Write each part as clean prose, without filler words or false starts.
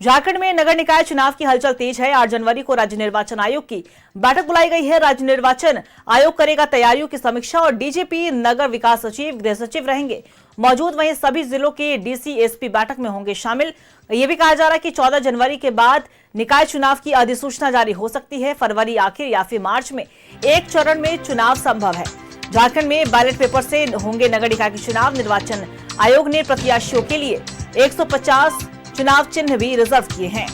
झारखंड में नगर निकाय चुनाव की हलचल तेज है। 8 जनवरी को राज्य निर्वाचन आयोग की बैठक बुलाई गई है। राज्य निर्वाचन आयोग करेगा तैयारियों की समीक्षा और डीजीपी, नगर विकास सचिव, गृह सचिव रहेंगे मौजूद। वहीं सभी जिलों के डीसी, एसपी बैठक में होंगे शामिल। यह भी कहा जा रहा है कि 14 जनवरी के बाद निकाय चुनाव की अधिसूचना जारी हो सकती है। फरवरी आखिर या फिर मार्च में एक चरण में चुनाव संभव है। झारखंड में बैलेट पेपर से होंगे नगर निकाय के चुनाव। निर्वाचन आयोग ने प्रत्याशियों के लिए 150 चुनाव चिन्ह भी रिजर्व किए हैं।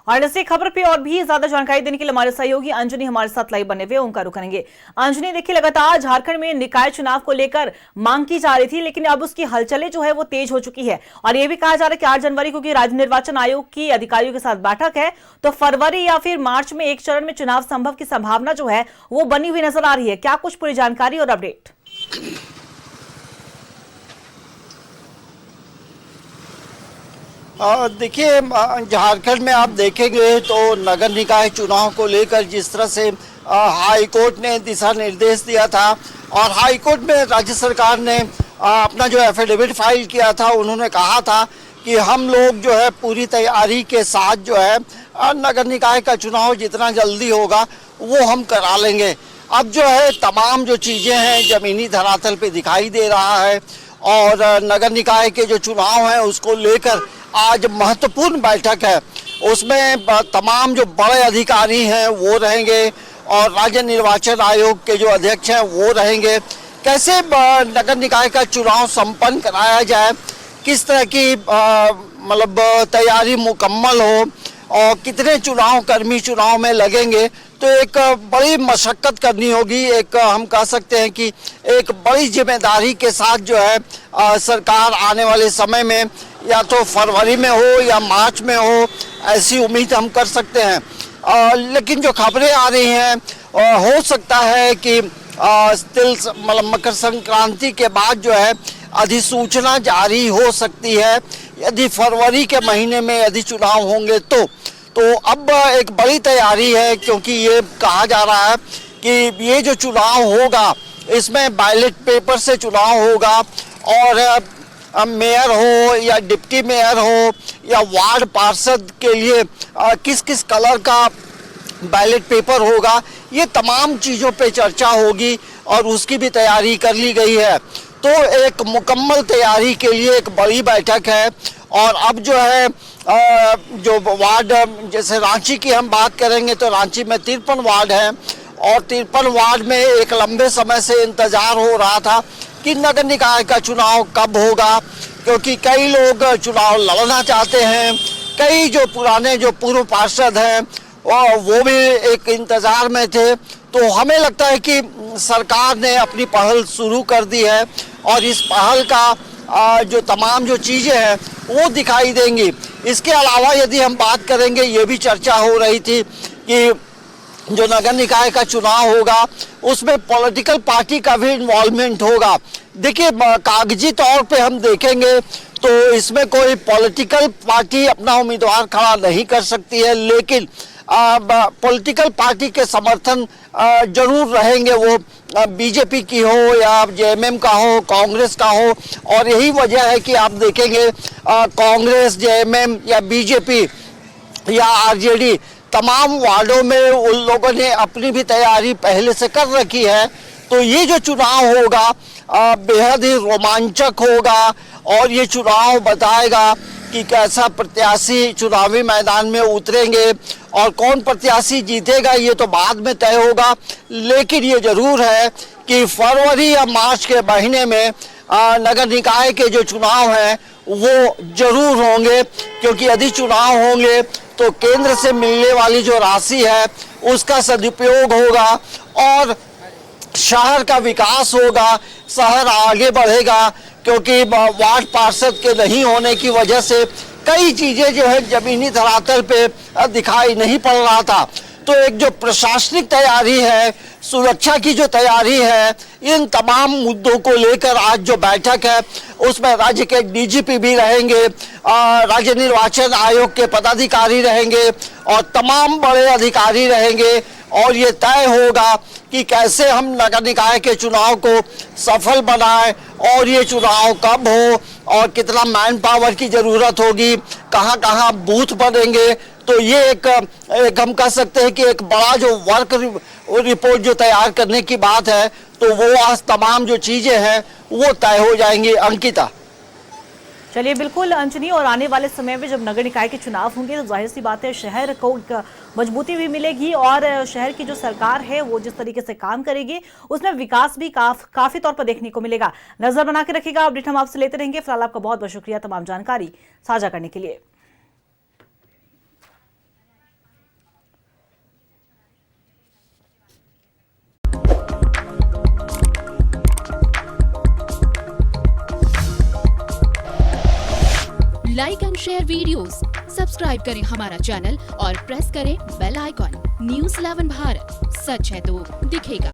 और इसी खबर पे और भी ज्यादा जानकारी देने के लिए हमारे सहयोगी अंजनी हमारे साथ लाइव बने हुए, उनका रुख करेंगे। अंजनी, देखिए लगातार झारखंड में निकाय चुनाव को लेकर मांग की जा रही थी, लेकिन अब उसकी हलचलें जो है वो तेज हो चुकी है। और यह भी कहा जा रहा है कि 8 जनवरी को राज्य निर्वाचन आयोग की अधिकारियों के साथ बैठक है, तो फरवरी या फिर मार्च में एक चरण में चुनाव संभव की संभावना जो है वो बनी हुई नजर आ रही है। क्या कुछ पूरी जानकारी और अपडेट? देखिए, झारखंड में आप देखेंगे तो नगर निकाय चुनाव को लेकर जिस तरह से हाई कोर्ट ने दिशा निर्देश दिया था और हाई कोर्ट में राज्य सरकार ने अपना जो एफिडेविट फाइल किया था, उन्होंने कहा था कि हम लोग जो है पूरी तैयारी के साथ जो है नगर निकाय का चुनाव जितना जल्दी होगा वो हम करा लेंगे। अब जो है तमाम जो चीज़ें हैं ज़मीनी धरातल पे दिखाई दे रहा है और नगर निकाय के जो चुनाव हैं उसको लेकर आज महत्वपूर्ण बैठक है। उसमें तमाम जो बड़े अधिकारी हैं वो रहेंगे और राज्य निर्वाचन आयोग के जो अध्यक्ष हैं वो रहेंगे। कैसे नगर निकाय का चुनाव संपन्न कराया जाए, किस तरह की मतलब तैयारी मुकम्मल हो और कितने चुनाव कर्मी चुनाव में लगेंगे, तो एक बड़ी मशक्कत करनी होगी। एक हम कह सकते हैं कि एक बड़ी जिम्मेदारी के साथ जो है सरकार आने वाले समय में या तो फरवरी में हो या मार्च में हो, ऐसी उम्मीद हम कर सकते हैं। लेकिन जो खबरें आ रही हैं हो सकता है कि मतलब मकर संक्रांति के बाद जो है अधिसूचना जारी हो सकती है। यदि फरवरी के महीने में यदि चुनाव होंगे तो अब एक बड़ी तैयारी है, क्योंकि ये कहा जा रहा है कि ये जो चुनाव होगा इसमें बैलेट पेपर से चुनाव होगा और मेयर हो या डिप्टी मेयर हो या वार्ड पार्षद के लिए किस किस कलर का बैलेट पेपर होगा, ये तमाम चीज़ों पे चर्चा होगी और उसकी भी तैयारी कर ली गई है। तो एक मुकम्मल तैयारी के लिए एक बड़ी बैठक है। और अब जो है जो वार्ड, जैसे रांची की हम बात करेंगे तो रांची में 53 वार्ड हैं और 53 वार्ड में एक लंबे समय से इंतज़ार हो रहा था कि नगर निकाय का चुनाव कब होगा, क्योंकि कई लोग चुनाव लड़ना चाहते हैं। कई जो पुराने जो पूर्व पार्षद हैं वो भी एक इंतज़ार में थे। तो हमें लगता है कि सरकार ने अपनी पहल शुरू कर दी है और इस पहल का जो तमाम जो चीज़ें हैं वो दिखाई देंगी। इसके अलावा यदि हम बात करेंगे, ये भी चर्चा हो रही थी कि जो नगर निकाय का चुनाव होगा उसमें पॉलिटिकल पार्टी का भी इन्वॉल्वमेंट होगा। देखिए, कागजी तौर पे हम देखेंगे तो इसमें कोई पॉलिटिकल पार्टी अपना उम्मीदवार खड़ा नहीं कर सकती है, लेकिन पॉलिटिकल पार्टी के समर्थन जरूर रहेंगे, वो बीजेपी की हो या जेएमएम का हो, कांग्रेस का हो। और यही वजह है कि आप देखेंगे कांग्रेस, जेएमएम या बीजेपी या आरजेडी तमाम वार्डों में उन लोगों ने अपनी भी तैयारी पहले से कर रखी है। तो ये जो चुनाव होगा बेहद ही रोमांचक होगा और ये चुनाव बताएगा कि कैसा प्रत्याशी चुनावी मैदान में उतरेंगे और कौन प्रत्याशी जीतेगा ये तो बाद में तय होगा। लेकिन ये जरूर है कि फरवरी या मार्च के महीने में नगर निकाय के जो चुनाव हैं वो जरूर होंगे, क्योंकि यदि चुनाव होंगे तो केंद्र से मिलने वाली जो राशि है उसका सदुपयोग होगा और शहर का विकास होगा, शहर आगे बढ़ेगा। क्योंकि वार्ड पार्षद के नहीं होने की वजह से कई चीज़ें जो है ज़मीनी धरातल पे दिखाई नहीं पड़ रहा था। तो एक जो प्रशासनिक तैयारी है, सुरक्षा की जो तैयारी है, इन तमाम मुद्दों को लेकर आज जो बैठक है उसमें राज्य के डीजीपी भी रहेंगे, राज्य निर्वाचन आयोग के पदाधिकारी रहेंगे और तमाम बड़े अधिकारी रहेंगे और ये तय होगा कि कैसे हम नगर निकाय के चुनाव को सफल बनाएं और ये चुनाव कब हो और कितना मैन पावर की जरूरत होगी, कहां कहां बूथ बनेंगे। तो ये एक हम कह सकते हैं कि एक बड़ा जो वर्क रिपोर्ट जो तैयार करने की बात है, तो वो आज तमाम जो चीजें हैं वो तय हो जाएंगी। अंकिता, चलिए बिल्कुल अंजनी, और आने वाले समय में जब नगर निकाय के चुनाव होंगे तो जाहिर सी बात है शहर को एक मजबूती भी मिलेगी और शहर की जो सरकार है वो जिस तरीके से काम करेगी उसमें विकास भी काफी तौर पर देखने को मिलेगा। नजर बना के रखिएगा, अपडेट हम आपसे लेते रहेंगे। फिलहाल आपका बहुत बहुत शुक्रिया तमाम जानकारी साझा करने के लिए। Like and share videos, subscribe करें हमारा चैनल और प्रेस करें बेल आइकॉन। न्यूज़ 11 भारत, सच है तो दिखेगा।